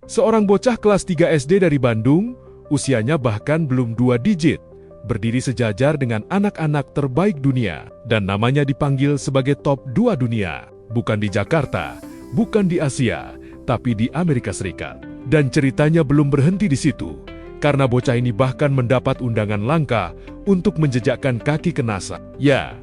Seorang bocah kelas 3 SD dari Bandung, usianya bahkan belum 2 digit, berdiri sejajar dengan anak-anak terbaik dunia, dan namanya dipanggil sebagai top 2 dunia. Bukan di Jakarta, bukan di Asia, tapi di Amerika Serikat. Dan ceritanya belum berhenti di situ, karena bocah ini bahkan mendapat undangan langka untuk menjejakkan kaki ke NASA. Ya,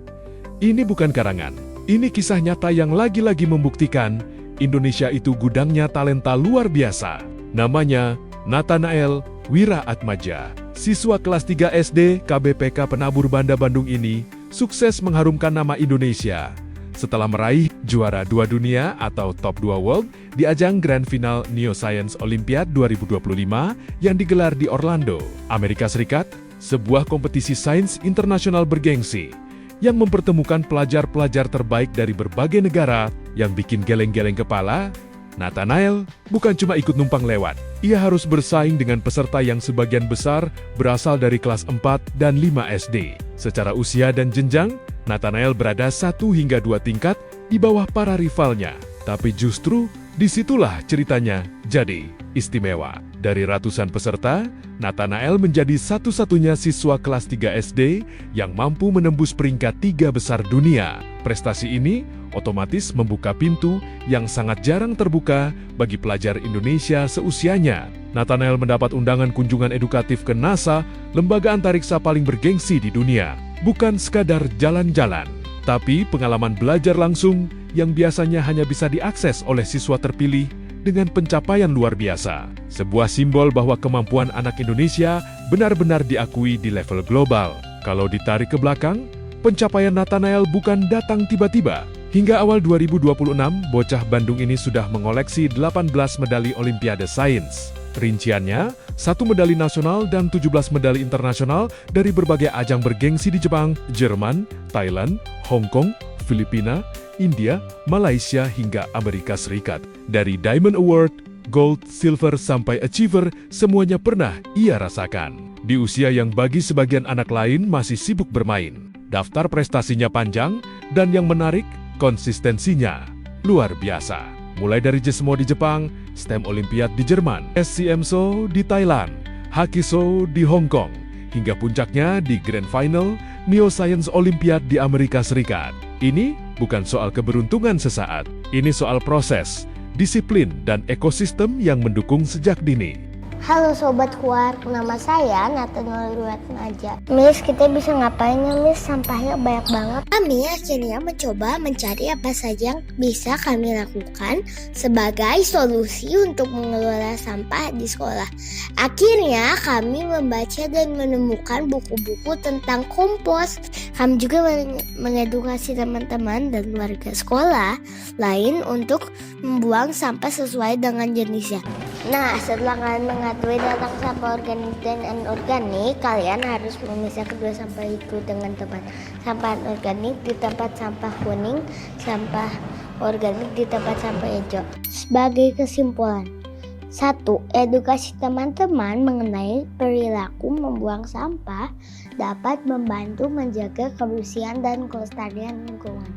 ini bukan karangan. Ini kisah nyata yang lagi-lagi membuktikan Indonesia itu gudangnya talenta luar biasa. Namanya Nathanael Wiraatmadja. Siswa kelas 3 SD KBPK Penabur Banda Bandung ini sukses mengharumkan nama Indonesia setelah meraih juara 2 dunia atau top 2 world di ajang Grand Final Neoscience Olympiad 2025 yang digelar di Orlando, Amerika Serikat, sebuah kompetisi sains internasional bergengsi yang mempertemukan pelajar-pelajar terbaik dari berbagai negara. Yang bikin geleng-geleng kepala, Nathanael bukan cuma ikut numpang lewat. Ia harus bersaing dengan peserta yang sebagian besar berasal dari kelas 4 dan 5 SD. Secara usia dan jenjang, Nathanael berada 1 hingga 2 tingkat di bawah para rivalnya. Tapi justru disitulah ceritanya jadi istimewa. Dari ratusan peserta, Nathanael menjadi satu-satunya siswa kelas 3 SD yang mampu menembus peringkat 3 besar dunia. Prestasi ini otomatis membuka pintu yang sangat jarang terbuka bagi pelajar Indonesia seusianya. Nathanael mendapat undangan kunjungan edukatif ke NASA, lembaga antariksa paling bergengsi di dunia. Bukan sekadar jalan-jalan, tapi pengalaman belajar langsung yang biasanya hanya bisa diakses oleh siswa terpilih dengan pencapaian luar biasa. Sebuah simbol bahwa kemampuan anak Indonesia benar-benar diakui di level global. Kalau ditarik ke belakang, pencapaian Nathanael bukan datang tiba-tiba. Hingga awal 2026, bocah Bandung ini sudah mengoleksi 18 medali Olimpiade Sains. Rinciannya, 1 medali nasional dan 17 medali internasional dari berbagai ajang bergengsi di Jepang, Jerman, Thailand, Hong Kong, Filipina, India, Malaysia, hingga Amerika Serikat. Dari Diamond Award, Gold, Silver, sampai Achiever, semuanya pernah ia rasakan. Di usia yang bagi sebagian anak lain masih sibuk bermain. Daftar prestasinya panjang, dan yang menarik, konsistensinya luar biasa. Mulai dari JESMO di Jepang, STEM Olympiad di Jerman, SCMSO di Thailand, Hakiso di Hong Kong, hingga puncaknya di Grand Final Neoscience Olympiad di Amerika Serikat. Ini bukan soal keberuntungan sesaat, ini soal proses, disiplin, dan ekosistem yang mendukung sejak dini. Halo Sobat Kuar, nama saya Nathanael Wiraatmadja. Miss, kita bisa ngapain ya Miss? Sampahnya banyak banget. Kami akhirnya mencoba mencari apa saja yang bisa kami lakukan sebagai solusi untuk mengelola sampah di sekolah. Akhirnya kami membaca dan menemukan buku-buku tentang kompos. Kami juga mengedukasi teman-teman dan warga sekolah lain untuk membuang sampah sesuai dengan jenisnya. Nah, setelah kalian mengetahui tentang sampah organik dan anorganik, kalian harus memisah kedua sampah itu dengan tepat. Sampah organik di tempat sampah kuning, sampah organik di tempat sampah hijau. Sebagai kesimpulan, 1. Edukasi teman-teman mengenai perilaku membuang sampah dapat membantu menjaga kebersihan dan kelestarian lingkungan.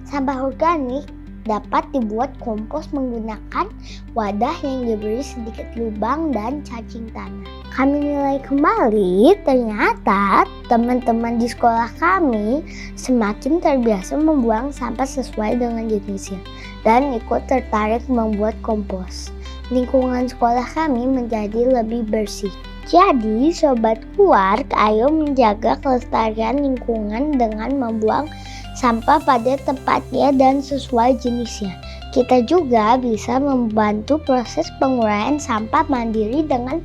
Sampah organik dapat dibuat kompos menggunakan wadah yang diberi sedikit lubang dan cacing tanah. Kami nilai kembali, ternyata teman-teman di sekolah kami semakin terbiasa membuang sampah sesuai dengan jenisnya dan ikut tertarik membuat kompos. Lingkungan sekolah kami menjadi lebih bersih. Jadi, Sobat Kuark, ayo menjaga kelestarian lingkungan dengan membuang sampah pada tempatnya dan sesuai jenisnya. Kita juga bisa membantu proses penguraian sampah mandiri dengan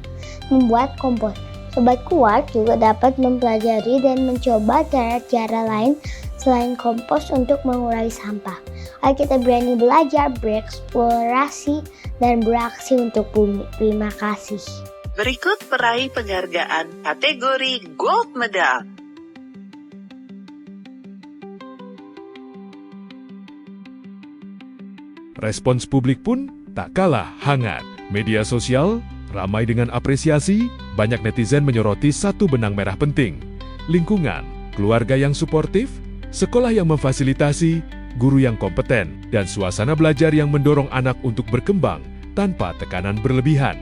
membuat kompos. Sobat Kuark juga dapat mempelajari dan mencoba cara-cara lain selain kompos untuk mengurai sampah. Ayo kita berani belajar, bereksplorasi, dan beraksi untuk bumi. Terima kasih. Berikut peraih penghargaan kategori Gold Medal. Respons publik pun tak kalah hangat. Media sosial ramai dengan apresiasi, banyak netizen menyoroti satu benang merah penting. Lingkungan, keluarga yang suportif, sekolah yang memfasilitasi, guru yang kompeten, dan suasana belajar yang mendorong anak untuk berkembang tanpa tekanan berlebihan.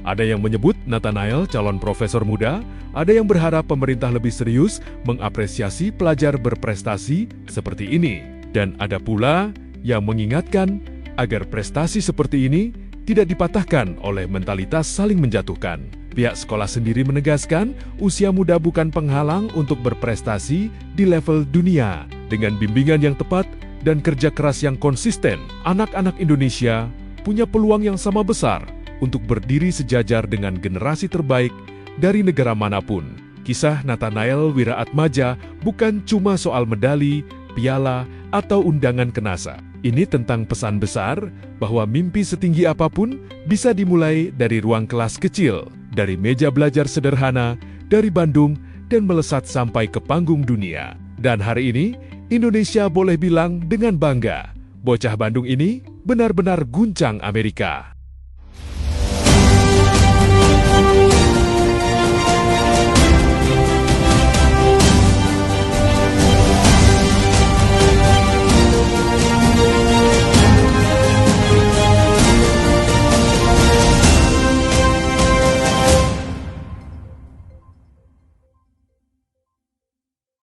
Ada yang menyebut Nathanael calon profesor muda, ada yang berharap pemerintah lebih serius mengapresiasi pelajar berprestasi seperti ini. Dan ada pula yang mengingatkan agar prestasi seperti ini tidak dipatahkan oleh mentalitas saling menjatuhkan. Pihak sekolah sendiri menegaskan usia muda bukan penghalang untuk berprestasi di level dunia. Dengan bimbingan yang tepat dan kerja keras yang konsisten, anak-anak Indonesia punya peluang yang sama besar untuk berdiri sejajar dengan generasi terbaik dari negara manapun. Kisah Nathanael Wiraatmaja bukan cuma soal medali, piala, atau undangan ke NASA. Ini tentang pesan besar bahwa mimpi setinggi apapun bisa dimulai dari ruang kelas kecil, dari meja belajar sederhana, dari Bandung, dan melesat sampai ke panggung dunia. Dan hari ini, Indonesia boleh bilang dengan bangga, bocah Bandung ini benar-benar guncang Amerika.